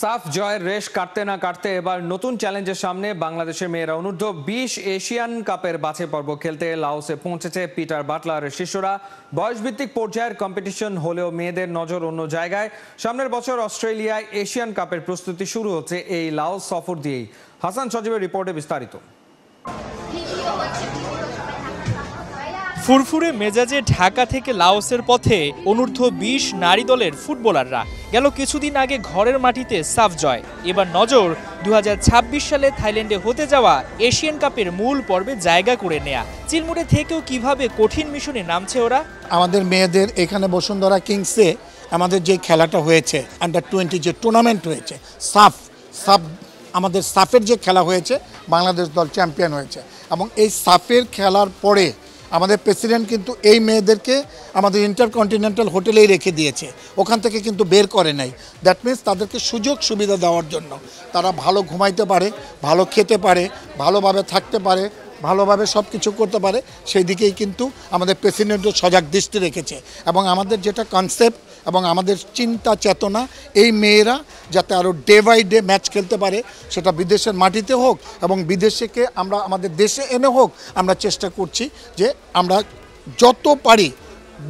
সাফ জয়ের রেশ কাটতে না কাটতে এবার নতুন চ্যালেঞ্জের সামনে বাংলাদেশের মেয়েরা। অনূর্ধ্ব 20 এশিয়ান কাপের বাছাই পর্ব খেলতে লাওসে পৌঁছেছে পিটার বাটলারের শিষ্যরা। বয়সভিত্তিক পর্যায়ের কম্পিটিশন হলেও মেয়েদের নজর অন্য জায়গায়। সামনের বছর অস্ট্রেলিয়ায় এশিয়ান কাপের প্রস্তুতি শুরু হচ্ছে এই লাওস সফর দিয়েই। হাসান সজীবের রিপোর্টে বিস্তারিত। ফুরফুরে মেজাজে ঢাকা থেকে লাওসের পথে অনূর্ধ্ব 20 নারী দলের ফুটবলাররা। গেল কিছুদিন আগে ঘরের মাটিতে সাফ জয়, এবার নজর 2026 সালে থাইল্যান্ডে হতে যাওয়া এশিয়ান কাপের মূল পর্বে জায়গা করে নেয়া। চিলমুড়ে থেকেও কিভাবে কঠিন মিশনে নামছে ওরা। আমাদের মেয়েদের এখানে বসুন্ধরা কিংসে আমাদের যে খেলাটা হয়েছে আন্ডার-20 যে টুর্নামেন্ট হয়েছে, সাফ আমাদের সাফের যে খেলা হয়েছে, বাংলাদেশ দল চ্যাম্পিয়ন হয়েছে। এবং এই সাফের খেলার পরে আমাদের প্রেসিডেন্ট কিন্তু এই মেয়েদেরকে আমাদের ইন্টারকন্টিনেন্টাল হোটেলেই রেখে দিয়েছে, ওখান থেকে কিন্তু বের করে নাই। দ্যাট মিনস তাদেরকে সুযোগ সুবিধা দেওয়ার জন্য, তারা ভালো ঘুমাইতে পারে, ভালো খেতে পারে, ভালোভাবে থাকতে পারে, ভালোভাবে সব কিছু করতে পারে, সেই দিকেই কিন্তু আমাদের প্রেসিডেন্টও সজাগ দৃষ্টি রেখেছে। এবং আমাদের যেটা কনসেপ্ট এবং আমাদের চিন্তা চেতনা, এই মেয়েরা যাতে আরও ডে বাই ডে ম্যাচ খেলতে পারে, সেটা বিদেশের মাটিতে হোক এবং বিদেশকে আমরা আমাদের দেশে এনে হোক, আমরা চেষ্টা করছি যে আমরা যত পারি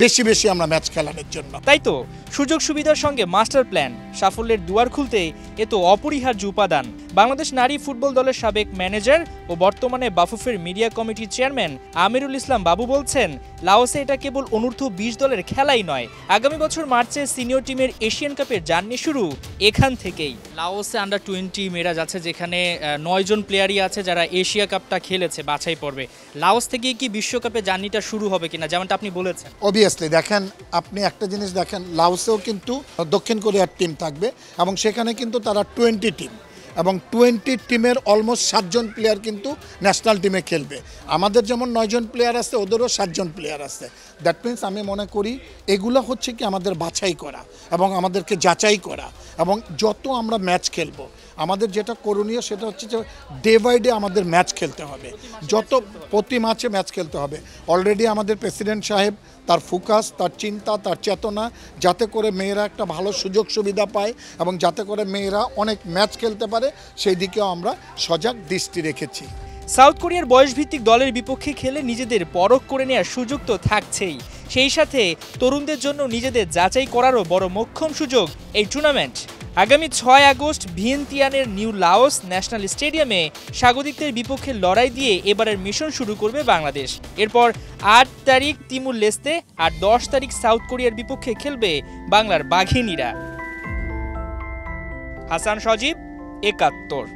বেশি বেশি আমরা ম্যাচ খেলানোর জন্য। তাই তো সুযোগ সুবিধার সঙ্গে মাস্টার প্ল্যান, সাফল্যের দুয়ার খুলতে এ তো অপরিহার্য উপাদান। বাংলাদেশ নারী ফুটবল দলের সাবেক ম্যানেজার ও বর্তমানে বাফুফের মিডিয়া কমিটির চেয়ারম্যান আমিরুল ইসলাম বাবু বলছেন, লাওসে এটা কেবল অনূর্ধ্ব 20 দলের খেলাই নয়, আগামী বছর মার্চে সিনিয়র টিমের এশিয়ান কাপের জার্নি শুরু এখান থেকেই। লাওসে আন্ডার-20 মেয়েরা যাচ্ছে, যেখানে 9 জন প্লেয়ারই আছে যারা এশিয়া কাপটা খেলেছে বাছাই পর্বে। লাওস থেকে কি বিশ্বকাপে জার্নিটা শুরু হবে কিনা, যেমনটা আপনি বলেছেন? অবভিয়াসলি দেখেন, আপনি একটা জিনিস দেখেন, লাওসেও কিন্তু দক্ষিণ কোরিয়ার টিম থাকবে এবং সেখানে কিন্তু তারা 20 টিম এবং 20 টিমের অলমোস্ট 7 জন প্লেয়ার কিন্তু ন্যাশনাল টিমে খেলবে। আমাদের যেমন 9 জন প্লেয়ার আছে, ওদেরও 7 জন প্লেয়ার আছে। দ্যাট মিনস আমি মনে করি এগুলো হচ্ছে কি আমাদের বাছাই করা এবং আমাদেরকে যাচাই করা, এবং যত আমরা ম্যাচ খেলবো আমাদের যেটা করণীয় সেটা হচ্ছে যে ডে বাই ডে আমাদের ম্যাচ খেলতে হবে, যত প্রতি ম্যাচে ম্যাচ খেলতে হবে। অলরেডি আমাদের প্রেসিডেন্ট সাহেব তার ফোকাস, তার চিন্তা, তার চেতনা, যাতে করে মেয়েরা একটা ভালো সুযোগ সুবিধা পায় এবং যাতে করে মেয়েরা অনেক ম্যাচ খেলতে পারে, সেই দিকেও আমরা সজাগ দৃষ্টি রেখেছি। সাউথ কোরিয়ার বয়সভিত্তিক দলের বিপক্ষে খেলে নিজেদের পরখ করে নেওয়ার সুযোগ তো থাকছেই, সেই সাথে তরুণদের জন্য নিজেদের যাচাই করারও বড় মোক্ষম সুযোগ এই টুর্নামেন্ট। আগামী 6 আগস্ট ভিয়েন্তিয়ানের নিউ লাওস ন্যাশনাল স্টেডিয়ামে স্বাগতিকদের বিপক্ষে লড়াই দিয়ে এবারের মিশন শুরু করবে বাংলাদেশ। এরপর 8 তারিখ তিমুর লেস্তে আর 10 তারিখ সাউথ কোরিয়ার বিপক্ষে খেলবে বাংলার বাঘিনীরা। হাসান সজীব, ৭১।